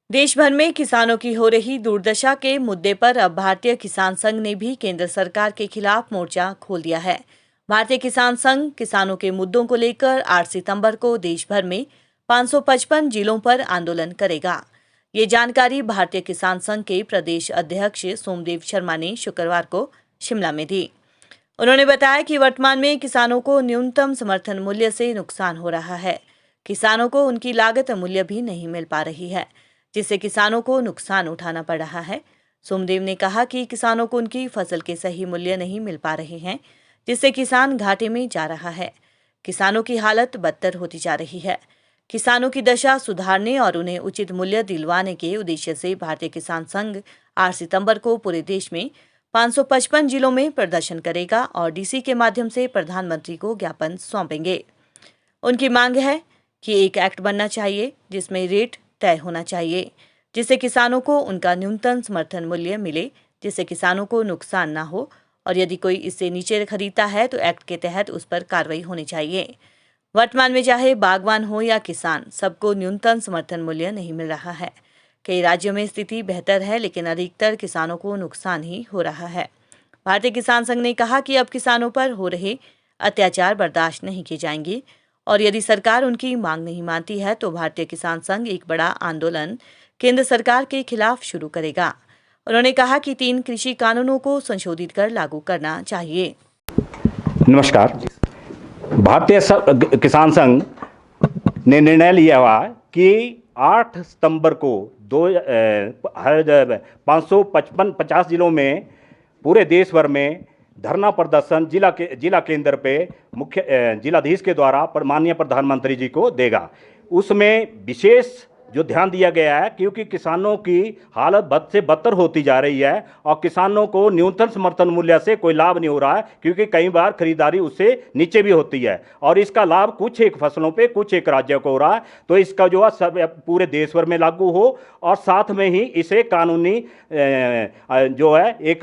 देश भर में किसानों की हो रही दुर्दशा के मुद्दे पर अब भारतीय किसान संघ ने भी केंद्र सरकार के खिलाफ मोर्चा खोल दिया है। भारतीय किसान संघ किसानों के मुद्दों को लेकर 8 सितंबर को देश भर में 555 जिलों पर आंदोलन करेगा। ये जानकारी भारतीय किसान संघ के प्रदेश अध्यक्ष सोमदेव शर्मा ने शुक्रवार को शिमला में दी। उन्होंने बताया कि वर्तमान में किसानों को न्यूनतम समर्थन मूल्य से नुकसान हो रहा है। किसानों को उनकी लागत मूल्य भी नहीं मिल पा रही है, जिससे किसानों को नुकसान उठाना पड़ रहा है। सोमदेव ने कहा कि किसानों को उनकी फसल के सही मूल्य नहीं मिल पा रहे हैं, जिससे किसान घाटे में जा रहा है। किसानों की हालत बदतर होती जा रही है। किसानों की दशा सुधारने और उन्हें उचित मूल्य दिलवाने के उद्देश्य से भारतीय किसान संघ 8 सितंबर को पूरे देश में 555 जिलों में प्रदर्शन करेगा और डीसी के माध्यम से प्रधानमंत्री को ज्ञापन सौंपेंगे। उनकी मांग है कि एक एक्ट बनना चाहिए जिसमें रेट तय होना चाहिए, जिससे किसानों को उनका न्यूनतम समर्थन मूल्य मिले, जिससे किसानों को नुकसान ना हो, और यदि कोई इससे नीचे खरीदता है तो एक्ट के तहत उस पर कार्रवाई होनी चाहिए। वर्तमान में चाहे बागवान हो या किसान, सबको न्यूनतम समर्थन मूल्य नहीं मिल रहा है। कई राज्यों में स्थिति बेहतर है, लेकिन अधिकतर किसानों को नुकसान ही हो रहा है। भारतीय किसान संघ ने कहा कि अब किसानों पर हो रहे अत्याचार बर्दाश्त नहीं किए जाएंगे और यदि सरकार उनकी मांग नहीं मानती है तो भारतीय किसान संघ एक बड़ा आंदोलन केंद्र सरकार के खिलाफ शुरू करेगा। उन्होंने कहा कि 3 कृषि कानूनों को संशोधित कर लागू करना चाहिए। नमस्कार। भारतीय किसान संघ ने निर्णय लिया हुआ कि 8 सितंबर को 550 जिलों में पूरे देश भर में धरना प्रदर्शन जिला केंद्र पे मुख्य जिलाधीश के द्वारा माननीय प्रधानमंत्री जी को देगा। उसमें विशेष जो ध्यान दिया गया है, क्योंकि किसानों की हालत बद से बदतर होती जा रही है और किसानों को न्यूनतम समर्थन मूल्य से कोई लाभ नहीं हो रहा है, क्योंकि कई बार खरीदारी उससे नीचे भी होती है और इसका लाभ कुछ एक फसलों पे कुछ एक राज्यों को हो रहा है। तो इसका जो है सब पूरे देश भर में लागू हो और साथ में ही इसे कानूनी जो है एक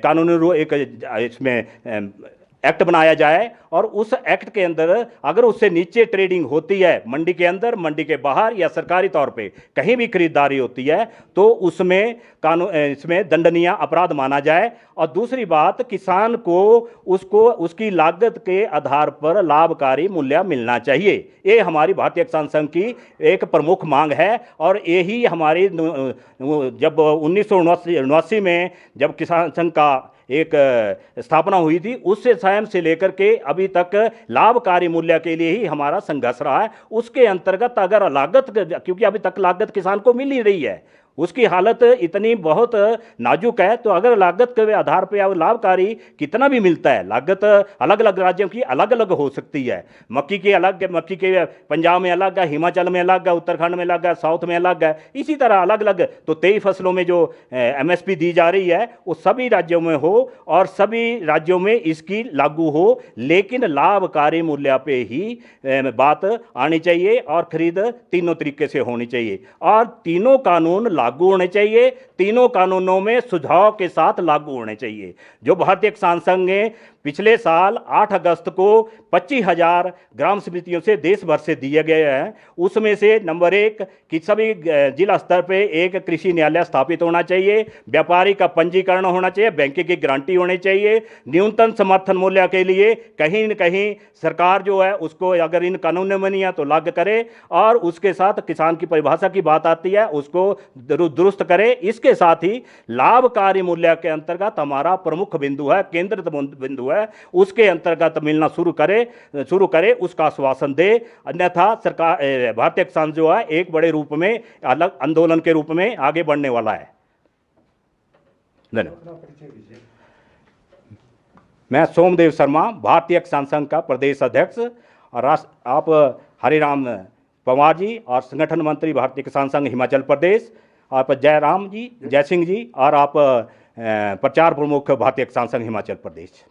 कानूनी एक इसमें एक्ट बनाया जाए और उस एक्ट के अंदर अगर उससे नीचे ट्रेडिंग होती है, मंडी के अंदर, मंडी के बाहर या सरकारी तौर पे कहीं भी खरीदारी होती है, तो उसमें इसमें दंडनीय अपराध माना जाए। और दूसरी बात, किसान को उसको उसकी लागत के आधार पर लाभकारी मूल्य मिलना चाहिए। ये हमारी भारतीय किसान संघ की एक प्रमुख मांग है और यही हमारी जब 1979 में जब किसान संघ का एक स्थापना हुई थी, उससे स्वयं से लेकर के अभी तक लाभकारी मूल्य के लिए ही हमारा संघर्ष रहा है। उसके अंतर्गत अगर लागत, क्योंकि अभी तक लागत किसान को मिल ही रही है, उसकी हालत इतनी बहुत नाजुक है, तो अगर लागत के आधार पर लाभकारी कितना भी मिलता है, लागत अलग अलग राज्यों की अलग अलग हो सकती है। मक्की के अलग, मक्की के पंजाब में अलग है, हिमाचल में अलग है, उत्तराखंड में अलग है, साउथ में अलग है, इसी तरह अलग अलग। तो 23 फसलों में जो MSP दी जा रही है वो सभी राज्यों में हो और सभी राज्यों में इसकी लागू हो, लेकिन लाभकारी मूल्य पे ही बात आनी चाहिए और खरीद तीनों तरीके से होनी चाहिए और तीनों कानून लागू होने चाहिए। तीनों कानूनों में सुझाव के साथ लागू होने चाहिए। जो भारतीय किसान संघ ने पिछले साल 8 अगस्त को 25,000 ग्राम समितियों से देश भर से दिए गए हैं, उसमें से नंबर 1 कि सभी जिला स्तर पे एक कृषि न्यायालय स्थापित होना चाहिए, व्यापारी का पंजीकरण होना चाहिए, बैंक की गारंटी होनी चाहिए, न्यूनतम समर्थन मूल्य के लिए कहीं न कहीं सरकार जो है उसको अगर इन कानूनों में नहीं है तो लागू करे और उसके साथ किसान की परिभाषा की बात आती है उसको दुरुस्त करे। इसके साथ ही लाभकारी मूल्य के अंतर्गत हमारा प्रमुख बिंदु है, केंद्रित बिंदु है, उसके अंतर्गत मिलना शुरू करे, उसका आश्वासन दे। अन्यथा सरकार भारतीय किसान जो है एक बड़े रूप में अलग आंदोलन के रूप में आगे बढ़ने वाला है। धन्यवाद। मैं सोमदेव शर्मा, भारतीय किसान संघ का प्रदेश अध्यक्ष, और आप हरिराम पंवार जी और संगठन मंत्री भारतीय किसान संघ हिमाचल प्रदेश, आप जयराम जी, जय सिंह जी, और आप प्रचार प्रमुख भारतीय किसान संघ हिमाचल प्रदेश।